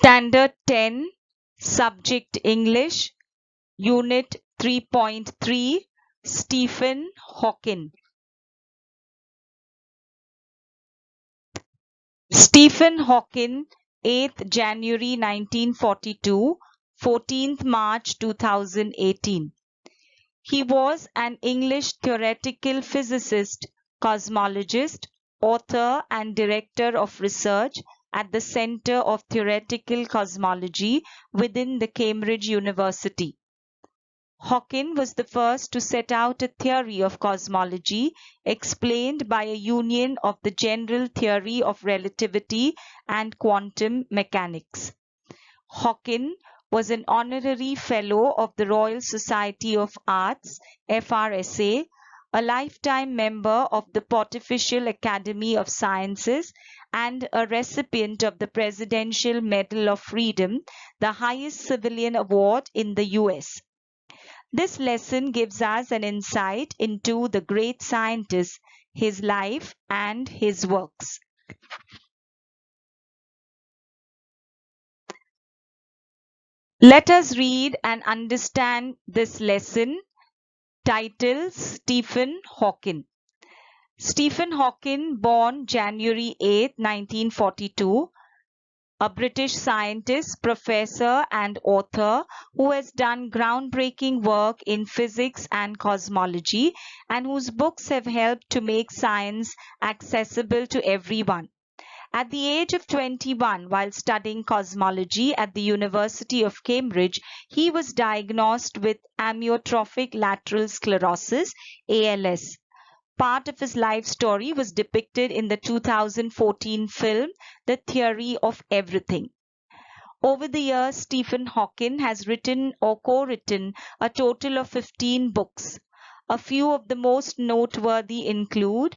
Standard 10, Subject English, Unit 3.3, Stephen Hawking. Stephen Hawking, 8th January 1942, 14th March 2018. He was an English theoretical physicist, cosmologist, author and director of research at the Centre of Theoretical Cosmology within the Cambridge University. Hawking was the first to set out a theory of cosmology explained by a union of the general theory of relativity and quantum mechanics. Hawking was an honorary fellow of the Royal Society of Arts, FRSA, a lifetime member of the Pontifical Academy of Sciences, and a recipient of the Presidential Medal of Freedom, the highest civilian award in the US. This lesson gives us an insight into the great scientist, his life, and his works. Let us read and understand this lesson titled Stephen Hawking. Stephen Hawking, born January 8, 1942, a British scientist, professor, and author who has done groundbreaking work in physics and cosmology, and whose books have helped to make science accessible to everyone. At the age of 21, while studying cosmology at the University of Cambridge, he was diagnosed with amyotrophic lateral sclerosis, ALS. Part of his life story was depicted in the 2014 film, The Theory of Everything. Over the years, Stephen Hawking has written or co-written a total of 15 books. A few of the most noteworthy include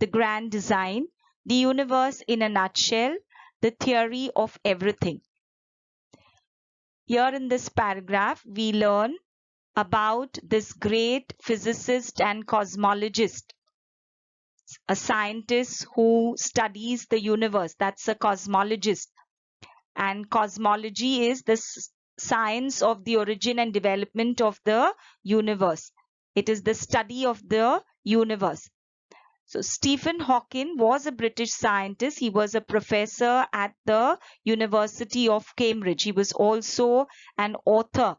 The Grand Design, The Universe in a Nutshell, The Theory of Everything. Here in this paragraph, we learn about this great physicist and cosmologist, a scientist who studies the universe. That's a cosmologist. And cosmology is the science of the origin and development of the universe. It is the study of the universe. So Stephen Hawking was a British scientist. He was a professor at the University of Cambridge. He was also an author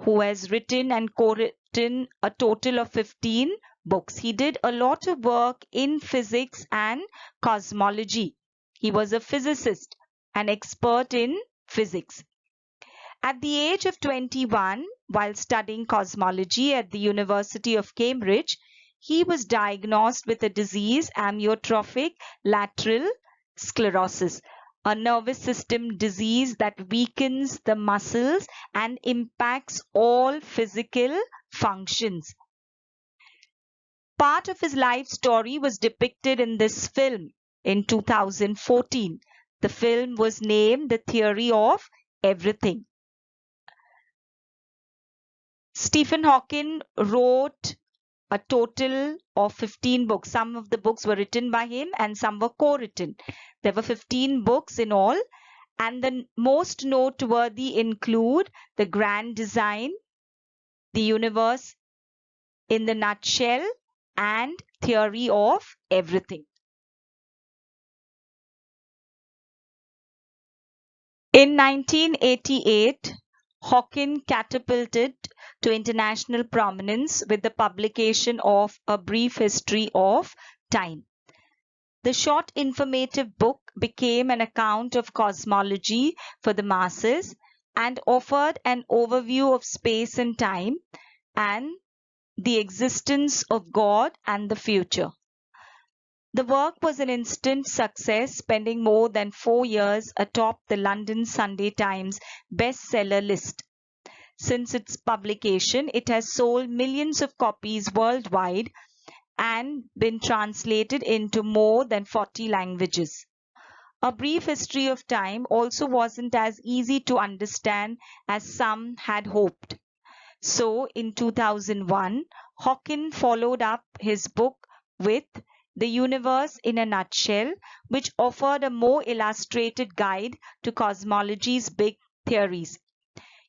who has written and co-written a total of 15 books. He did a lot of work in physics and cosmology. He was a physicist, an expert in physics. At the age of 21, while studying cosmology at the University of Cambridge, he was diagnosed with a disease, amyotrophic lateral sclerosis, a nervous system disease that weakens the muscles and impacts all physical functions. Part of his life story was depicted in this film in 2014. The film was named The Theory of Everything. Stephen Hawking wrote a total of 15 books. Some of the books were written by him and some were co-written. There were 15 books in all, and the most noteworthy include The Grand Design, The Universe in the Nutshell, and Theory of Everything. In 1988, Hawking catapulted to international prominence with the publication of A Brief History of Time. The short informative book became an account of cosmology for the masses and offered an overview of space and time and the existence of God and the future. The work was an instant success, spending more than 4 years atop the London Sunday Times bestseller list. Since its publication, it has sold millions of copies worldwide and been translated into more than 40 languages. A Brief History of Time also wasn't as easy to understand as some had hoped. So, in 2001, Hawking followed up his book with The Universe in a Nutshell, which offered a more illustrated guide to cosmology's big theories.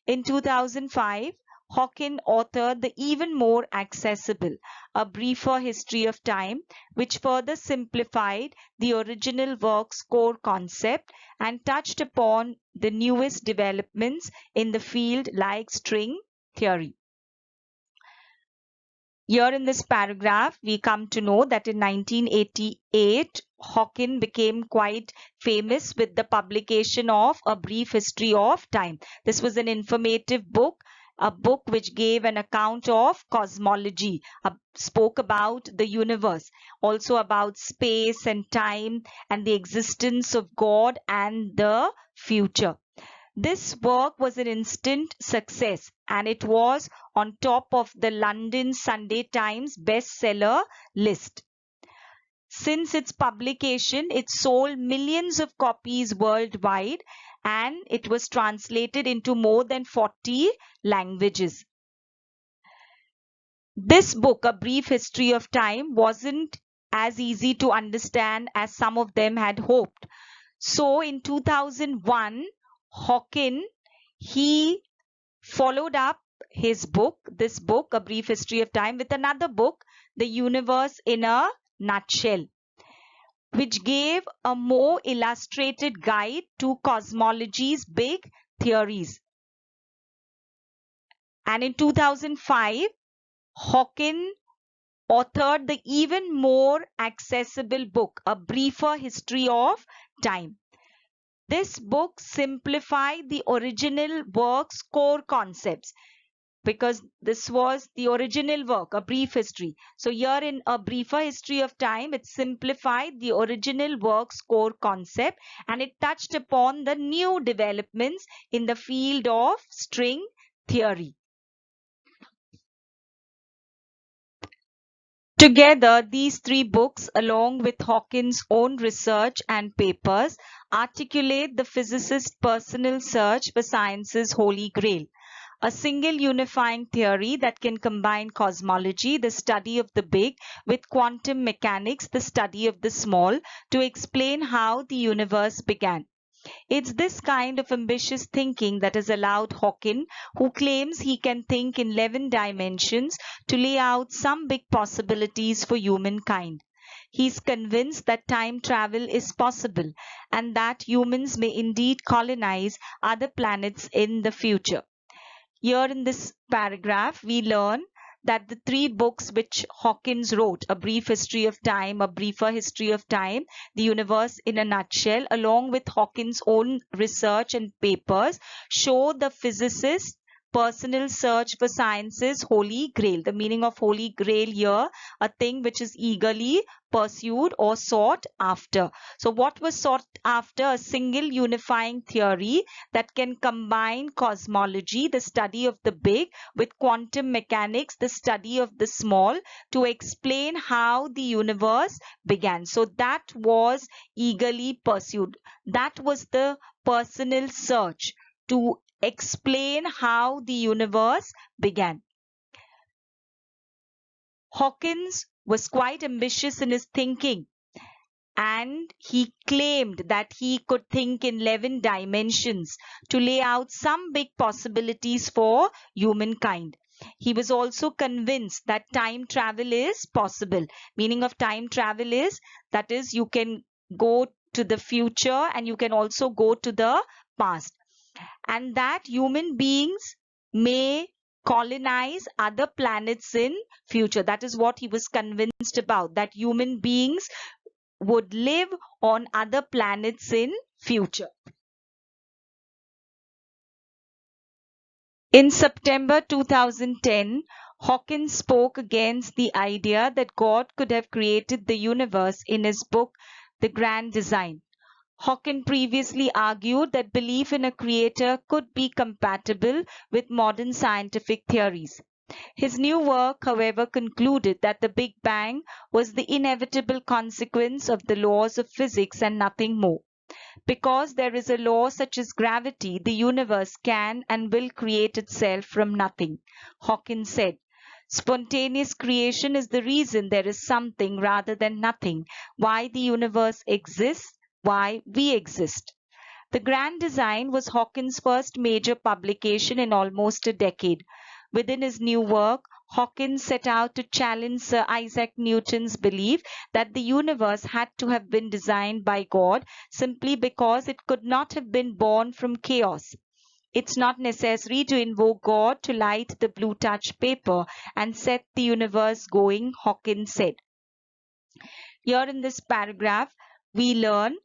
In 2005, Hawking authored the even more accessible A Briefer History of Time, which further simplified the original work's core concept and touched upon the newest developments in the field like string theory. Here in this paragraph, we come to know that in 1988, Hawking became quite famous with the publication of A Brief History of Time. This was an informative book, a book which gave an account of cosmology, spoke about the universe, also about space and time and the existence of God and the future. This work was an instant success and it was on top of the London Sunday Times bestseller list. Since its publication, it sold millions of copies worldwide and it was translated into more than 40 languages. This book, A Brief History of Time, wasn't as easy to understand as some of them had hoped. So in 2001, Hawking, he followed up his book, this book, A Brief History of Time, with another book, The Universe in a Nutshell, which gave a more illustrated guide to cosmology's big theories. And in 2005, Hawking authored the even more accessible book, A Briefer History of Time. This book simplified the original work's core concepts because this was the original work, A Brief History. So here in A Briefer History of Time, it simplified the original work's core concept and it touched upon the new developments in the field of string theory. Together, these three books, along with Hawking's own research and papers, articulate the physicist's personal search for science's holy grail, a single unifying theory that can combine cosmology, the study of the big, with quantum mechanics, the study of the small, to explain how the universe began. It's this kind of ambitious thinking that has allowed Hawking, who claims he can think in 11 dimensions, to lay out some big possibilities for humankind. He's convinced that time travel is possible and that humans may indeed colonize other planets in the future. Here in this paragraph, we learn that the three books which Hawkins wrote, A Brief History of Time, A Briefer History of Time, The Universe in a Nutshell, along with Hawkins' own research and papers, show the physicist's personal search for science's holy grail. The meaning of holy grail here, a thing which is eagerly pursued or sought after. So what was sought after? A single unifying theory that can combine cosmology, the study of the big, with quantum mechanics, the study of the small, to explain how the universe began. So that was eagerly pursued. That was the personal search to explain how the universe began. Hawkins was quite ambitious in his thinking and he claimed that he could think in 11 dimensions to lay out some big possibilities for humankind. He was also convinced that time travel is possible. Meaning of time travel is, that is, you can go to the future and you can also go to the past, and that human beings may colonize other planets in future. That is what he was convinced about, that human beings would live on other planets in future. In September 2010, Hawkins spoke against the idea that God could have created the universe in his book, The Grand Design. Hawking previously argued that belief in a creator could be compatible with modern scientific theories. His new work, however, concluded that the Big Bang was the inevitable consequence of the laws of physics and nothing more. Because there is a law such as gravity, the universe can and will create itself from nothing, Hawking said. Spontaneous creation is the reason there is something rather than nothing. Why the universe exists, why we exist. The Grand Design was Hawkins' first major publication in almost a decade. Within his new work, Hawkins set out to challenge Sir Isaac Newton's belief that the universe had to have been designed by God simply because it could not have been born from chaos. It's not necessary to invoke God to light the blue touch paper and set the universe going, Hawkins said. Here in this paragraph, we learn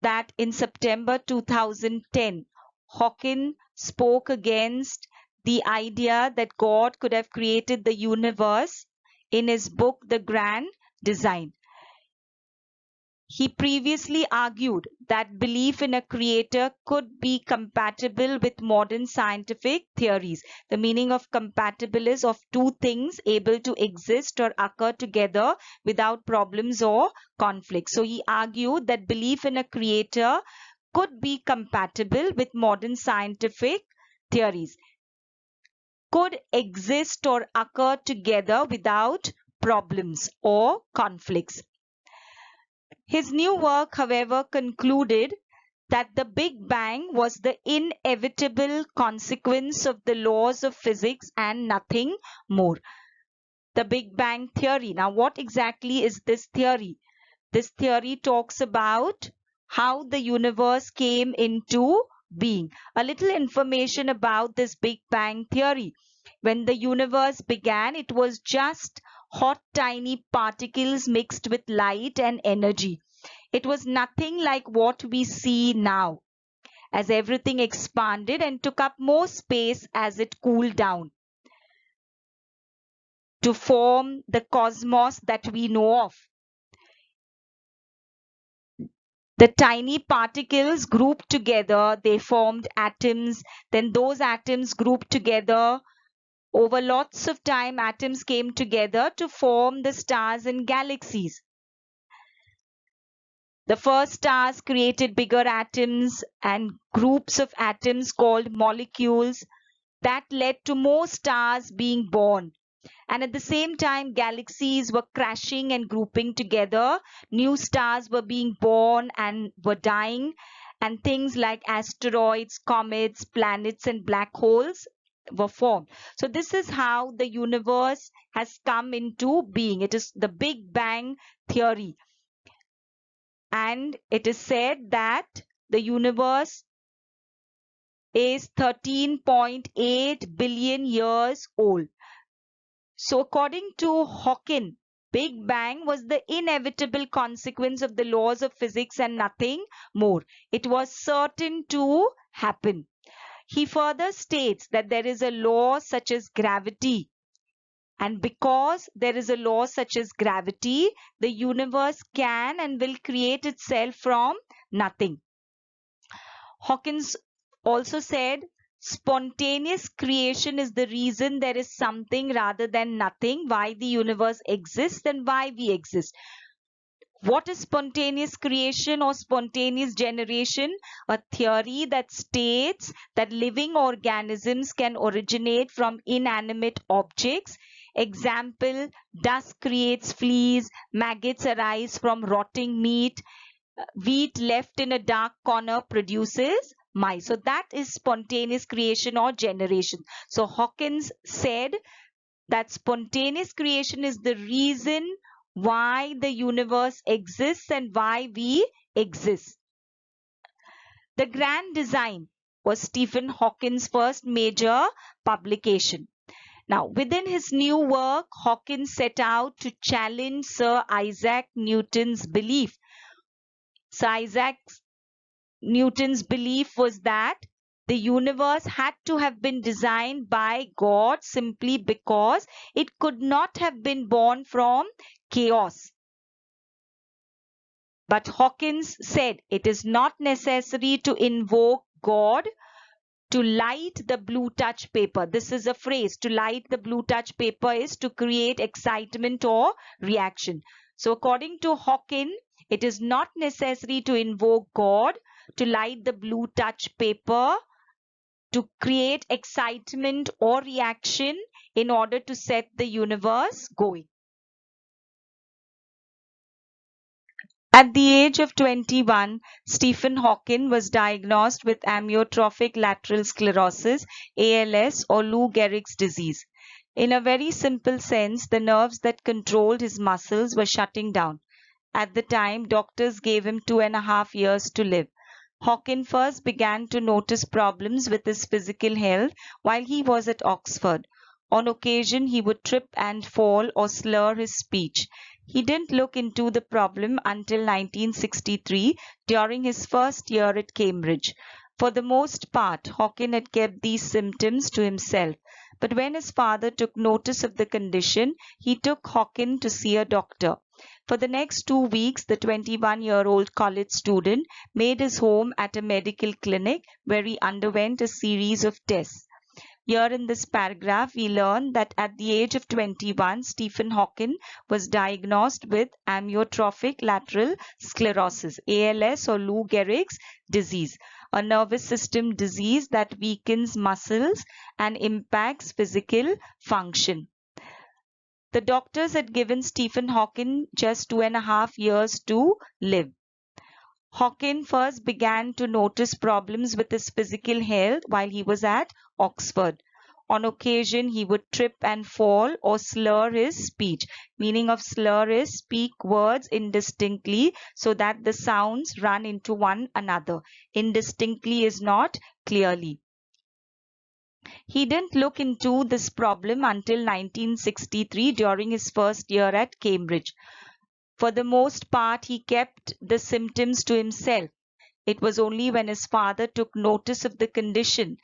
that in September 2010, Hawkins spoke against the idea that God could have created the universe in his book, The Grand Design. He previously argued that belief in a creator could be compatible with modern scientific theories. The meaning of compatible is of two things able to exist or occur together without problems or conflict. So he argued that belief in a creator could be compatible with modern scientific theories, could exist or occur together without problems or conflicts. His new work, however, concluded that the Big Bang was the inevitable consequence of the laws of physics and nothing more. The Big Bang theory. Now, what exactly is this theory? This theory talks about how the universe came into being. A little information about this Big Bang theory. When the universe began, it was just hot, tiny particles mixed with light and energy. It was nothing like what we see now, as everything expanded and took up more space as it cooled down to form the cosmos that we know of. The tiny particles grouped together, they formed atoms. Then those atoms grouped together. Over lots of time, atoms came together to form the stars and galaxies. The first stars created bigger atoms and groups of atoms called molecules. That led to more stars being born. And at the same time, galaxies were crashing and grouping together. New stars were being born and were dying. And things like asteroids, comets, planets, and black holes were formed. So this is how the universe has come into being. It is the Big Bang theory. And it is said that the universe is 13.8 billion years old. So according to Hawking, Big Bang was the inevitable consequence of the laws of physics and nothing more. It was certain to happen. He further states that there is a law such as gravity. And because there is a law such as gravity, the universe can and will create itself from nothing. Hawkins also said spontaneous creation is the reason there is something rather than nothing, why the universe exists and why we exist. What is spontaneous creation or spontaneous generation? A theory that states that living organisms can originate from inanimate objects. Example, dust creates fleas, maggots arise from rotting meat, wheat left in a dark corner produces mice. So that is spontaneous creation or generation. So Hawkins said that spontaneous creation is the reason why the universe exists and why we exist. The Grand Design was Stephen Hawking's first major publication. Now, within his new work, Hawkins set out to challenge Sir Isaac Newton's belief. Sir Isaac Newton's belief was that the universe had to have been designed by God simply because it could not have been born from chaos. But Hawkins said it is not necessary to invoke God to light the blue touch paper. This is a phrase. To light the blue touch paper is to create excitement or reaction. So according to Hawkins, it is not necessary to invoke God to light the blue touch paper to create excitement or reaction. in order to set the universe going. At the age of 21, Stephen Hawking was diagnosed with amyotrophic lateral sclerosis, ALS, or Lou Gehrig's disease. In a very simple sense, the nerves that controlled his muscles were shutting down. At the time, doctors gave him 2.5 years to live. Hawking first began to notice problems with his physical health while he was at Oxford. On occasion, he would trip and fall or slur his speech. He didn't look into the problem until 1963 during his first year at Cambridge. For the most part, Hawking had kept these symptoms to himself. But when his father took notice of the condition, he took Hawking to see a doctor. For the next 2 weeks, the 21-year-old college student made his home at a medical clinic where he underwent a series of tests. Here in this paragraph, we learn that at the age of 21, Stephen Hawking was diagnosed with amyotrophic lateral sclerosis, ALS, or Lou Gehrig's disease, a nervous system disease that weakens muscles and impacts physical function. The doctors had given Stephen Hawking just 2.5 years to live. Hawking first began to notice problems with his physical health while he was at Oxford. On occasion, he would trip and fall or slur his speech. Meaning of slur is speak words indistinctly so that the sounds run into one another. Indistinctly is not clearly. He didn't look into this problem until 1963 during his first year at Cambridge. For the most part, he kept the symptoms to himself. It was only when his father took notice of the condition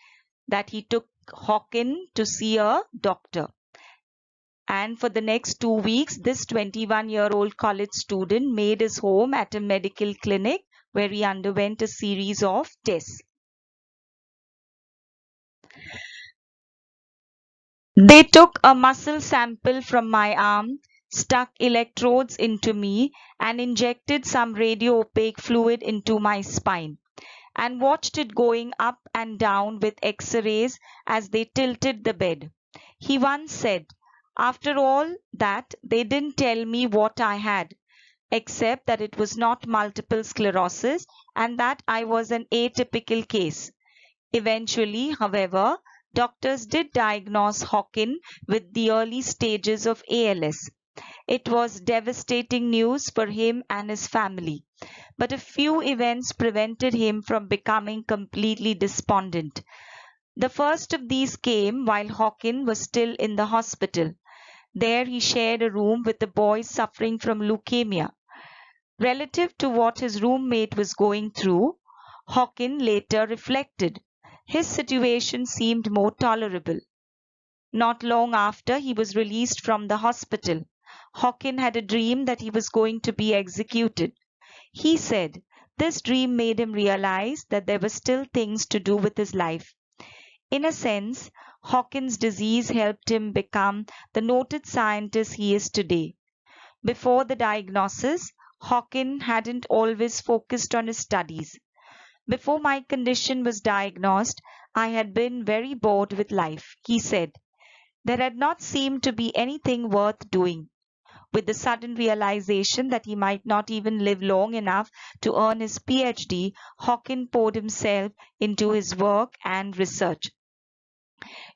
that he took Hawking to see a doctor. And for the next 2 weeks, this 21-year-old college student made his home at a medical clinic where he underwent a series of tests. They took a muscle sample from my arm, stuck electrodes into me, and injected some radio-opaque fluid into my spine, and watched it going up and down with X-rays as they tilted the bed. He once said, "After all that, they didn't tell me what I had, except that it was not multiple sclerosis and that I was an atypical case." Eventually, however, doctors did diagnose Hawking with the early stages of ALS. It was devastating news for him and his family, but a few events prevented him from becoming completely despondent. The first of these came while Hawking was still in the hospital. There he shared a room with a boy suffering from leukemia. Relative to what his roommate was going through, Hawking later reflected, his situation seemed more tolerable. Not long after he was released from the hospital, Hawking had a dream that he was going to be executed. He said this dream made him realize that there were still things to do with his life. In a sense, Hawking's disease helped him become the noted scientist he is today. Before the diagnosis, Hawking hadn't always focused on his studies. "Before my condition was diagnosed, I had been very bored with life," he said. There had not seemed to be anything worth doing. With the sudden realization that he might not even live long enough to earn his PhD, Hawking poured himself into his work and research.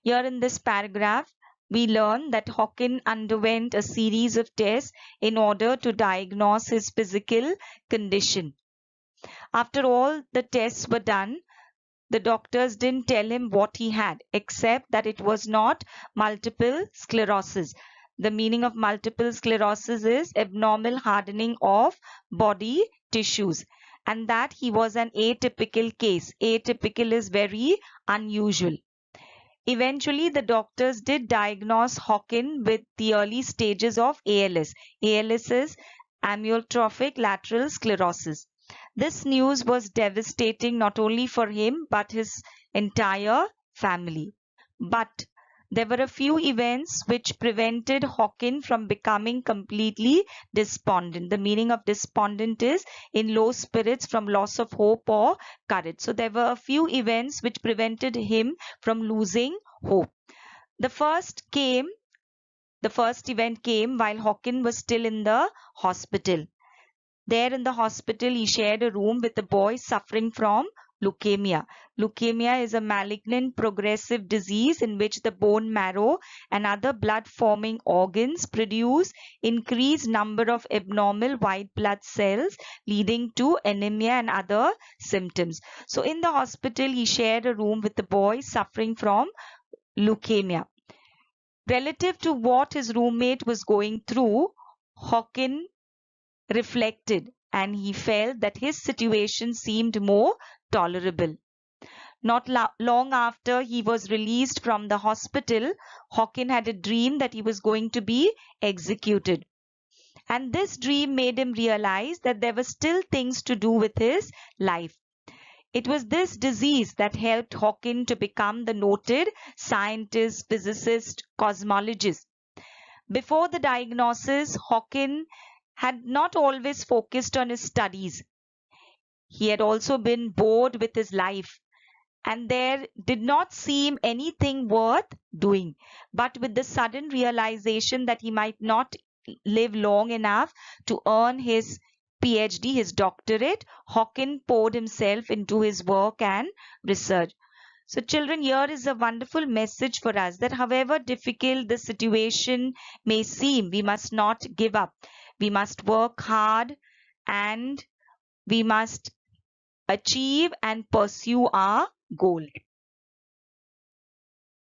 Here in this paragraph, we learn that Hawking underwent a series of tests in order to diagnose his physical condition. After all the tests were done, the doctors didn't tell him what he had, except that it was not multiple sclerosis. The meaning of multiple sclerosis is abnormal hardening of body tissues, and that he was an atypical case. Atypical is very unusual. Eventually, the doctors did diagnose Hawking with the early stages of ALS. ALS is amyotrophic lateral sclerosis. This news was devastating not only for him but his entire family. But there were a few events which prevented Hawking from becoming completely despondent. The meaning of despondent is in low spirits from loss of hope or courage. So there were a few events which prevented him from losing hope. The first event came while Hawkins was still in the hospital. There in the hospital, he shared a room with a boy suffering from leukemia. Leukemia is a malignant progressive disease in which the bone marrow and other blood-forming organs produce increased number of abnormal white blood cells, leading to anemia and other symptoms. So in the hospital, he shared a room with a boy suffering from leukemia. Relative to what his roommate was going through, Hawkins reflected, and he felt that his situation seemed more tolerable. Not long after he was released from the hospital, Hawkins had a dream that he was going to be executed. And this dream made him realize that there were still things to do with his life. It was this disease that helped Hawkins to become the noted scientist, physicist, cosmologist. Before the diagnosis, Hawkins had not always focused on his studies. He had also been bored with his life, and there did not seem anything worth doing. But with the sudden realization that he might not live long enough to earn his PhD, his doctorate, Hawkins poured himself into his work and research. So children, here is a wonderful message for us that however difficult the situation may seem, we must not give up. We must work hard and we must achieve and pursue our goal.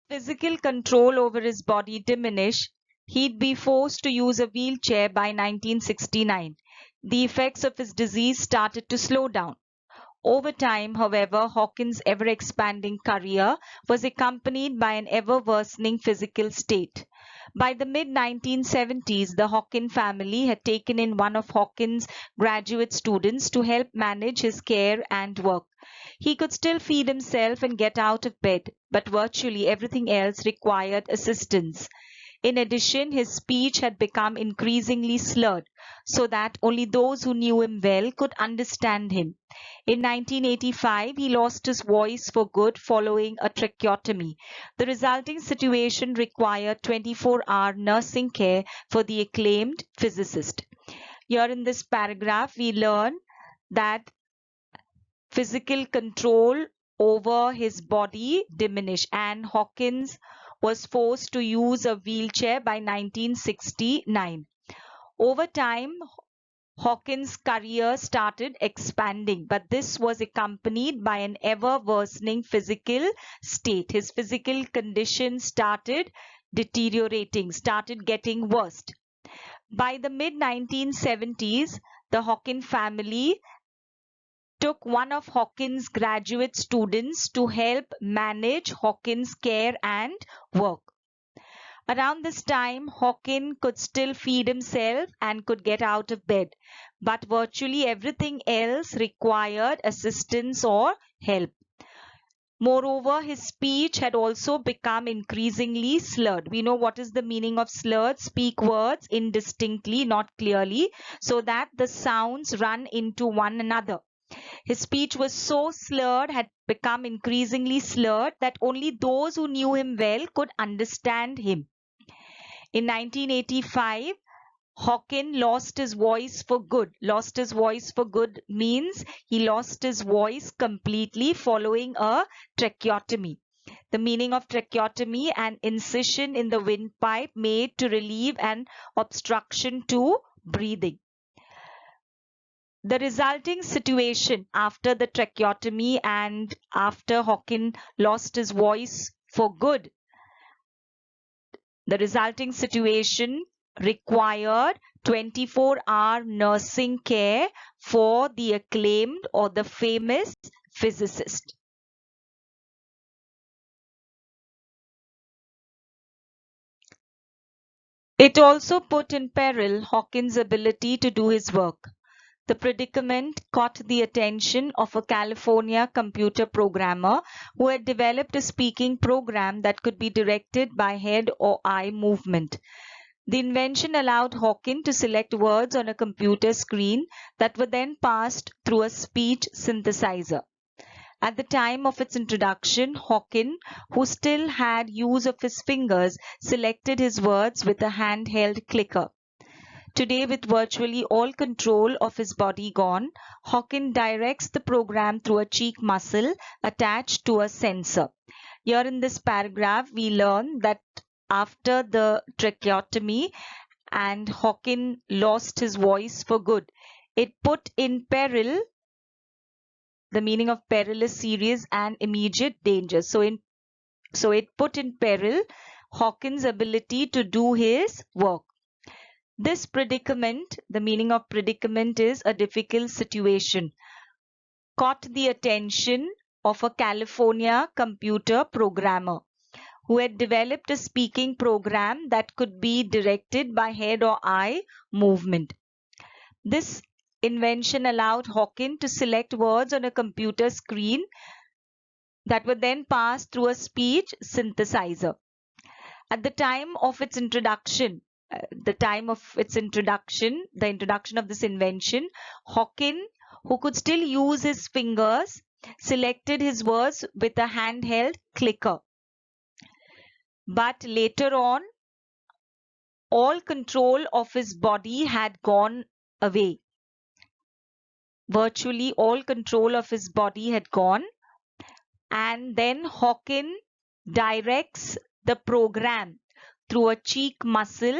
Physical control over his body diminished. He'd be forced to use a wheelchair by 1969. The effects of his disease started to slow down. Over time, however, Hawkins' ever-expanding career was accompanied by an ever-worsening physical state. By the mid-1970s, the Hawkins family had taken in one of Hawkins' graduate students to help manage his care and work. He could still feed himself and get out of bed, but virtually everything else required assistance. In addition, his speech had become increasingly slurred, so that only those who knew him well could understand him. In 1985, he lost his voice for good following a tracheotomy. The resulting situation required 24-hour nursing care for the acclaimed physicist. Here in this paragraph, we learn that physical control over his body diminished, and Hawkins was forced to use a wheelchair by 1969. Over time, Hawkins' career started expanding, but this was accompanied by an ever-worsening physical state. His physical condition started deteriorating, started getting worse. By the mid-1970s, the Hawkins family took one of Hawkins' graduate students to help manage Hawkins' care and work. Around this time, Hawkins could still feed himself and could get out of bed, but virtually everything else required assistance or help. Moreover, his speech had also become increasingly slurred. We know what is the meaning of slurred: speak words indistinctly, not clearly, so that the sounds run into one another. His speech was so slurred, had become increasingly slurred, that only those who knew him well could understand him. In 1985, Hawkins lost his voice for good. Lost his voice for good means he lost his voice completely following a tracheotomy. The meaning of tracheotomy: an incision in the windpipe made to relieve an obstruction to breathing. The resulting situation after the tracheotomy and after Hawkins lost his voice for good, the resulting situation required 24-hour nursing care for the acclaimed or the famous physicist. It also put in peril Hawkins' ability to do his work. The predicament caught the attention of a California computer programmer who had developed a speaking program that could be directed by head or eye movement. The invention allowed Hawkins to select words on a computer screen that were then passed through a speech synthesizer. At the time of its introduction, Hawkin, who still had use of his fingers, selected his words with a handheld clicker. Today, with virtually all control of his body gone, Hawkin directs the program through a cheek muscle attached to a sensor. Here in this paragraph, we learn that after the tracheotomy and Hawkin lost his voice for good, it put in peril, the meaning of peril is serious and immediate danger. So it put in peril Hawkin's ability to do his work. This predicament, the meaning of predicament is a difficult situation, caught the attention of a California computer programmer who had developed a speaking program that could be directed by head or eye movement. This invention allowed Hawkin to select words on a computer screen that were then passed through a speech synthesizer. At the time of its introduction, the introduction of this invention, Hawkin, who could still use his fingers, selected his words with a handheld clicker. But later on, all control of his body had gone away. Virtually all control of his body had gone. And then Hawkin directs the program through a cheek muscle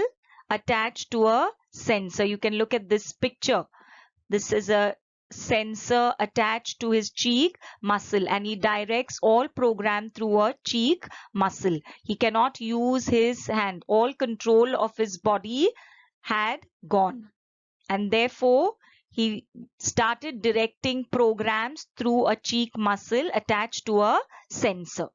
attached to a sensor. You can look at this picture. This is a sensor attached to his cheek muscle, and he directs all program through a cheek muscle. He cannot use his hand. All control of his body had gone, and therefore he started directing programs through a cheek muscle attached to a sensor.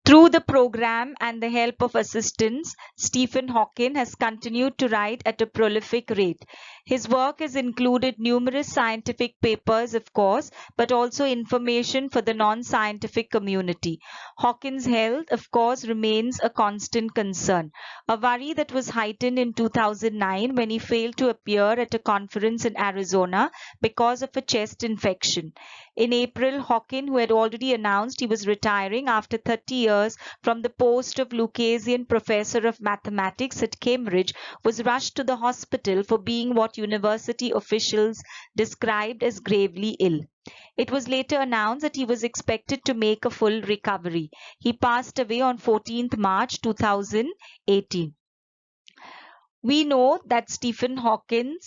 Through the program and the help of assistants, Stephen Hawking has continued to write at a prolific rate. His work has included numerous scientific papers, of course, but also information for the non-scientific community. Hawking's health, of course, remains a constant concern, a worry that was heightened in 2009 when he failed to appear at a conference in Arizona because of a chest infection. In April, Hawking, who had already announced he was retiring after 30 years from the post of Lucasian Professor of Mathematics at Cambridge, was rushed to the hospital for being what university officials described as gravely ill. It was later announced that he was expected to make a full recovery. He passed away on 14th March 2018. We know that Stephen Hawking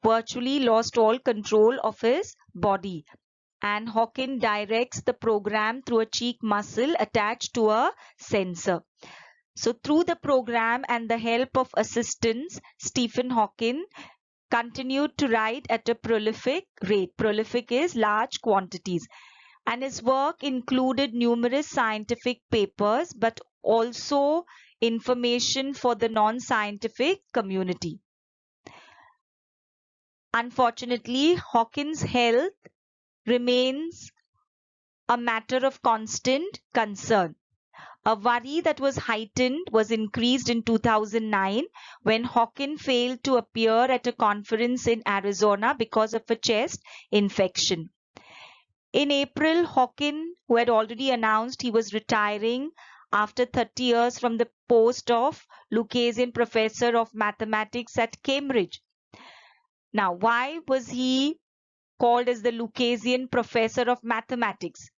virtually lost all control of his body, and Hawking directs the program through a cheek muscle attached to a sensor. So through the program and the help of assistants, Stephen Hawking continued to write at a prolific rate. Prolific is large quantities. And his work included numerous scientific papers, but also information for the non-scientific community. Unfortunately, Hawking's health remains a matter of constant concern. A worry that was heightened was increased in 2009 when Hawking failed to appear at a conference in Arizona because of a chest infection. In April, Hawking, who had already announced he was retiring after 30 years from the post of Lucasian Professor of Mathematics at Cambridge. Now, why was he called as the Lucasian Professor of Mathematics?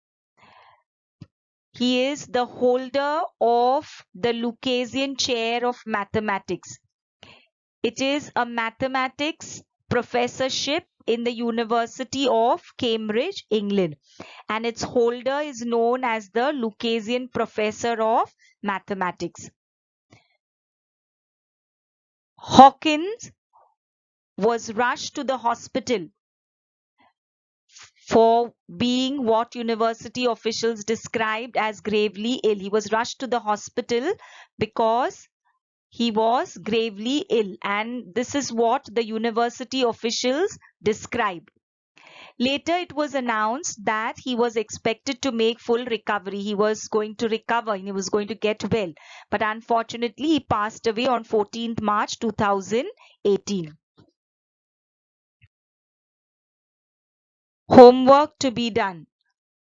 He is the holder of the Lucasian Chair of Mathematics. It is a mathematics professorship in the University of Cambridge, England, and its holder is known as the Lucasian Professor of Mathematics. Hawkins was rushed to the hospital for being what university officials described as gravely ill. He was rushed to the hospital because he was gravely ill, and this is what the university officials described. Later, it was announced that he was expected to make full recovery. He was going to recover and he was going to get well. But unfortunately, he passed away on 14th March 2018. Homework to be done.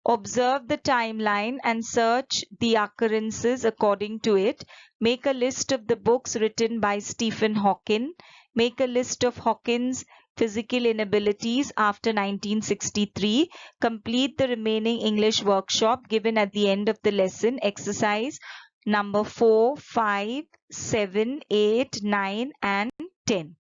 Observe the timeline and search the occurrences according to it. Make a list of the books written by Stephen Hawking. Make a list of Hawking's physical inabilities after 1963. Complete the remaining English workshop given at the end of the lesson. Exercise number 4, 5, 7, 8, 9 and 10.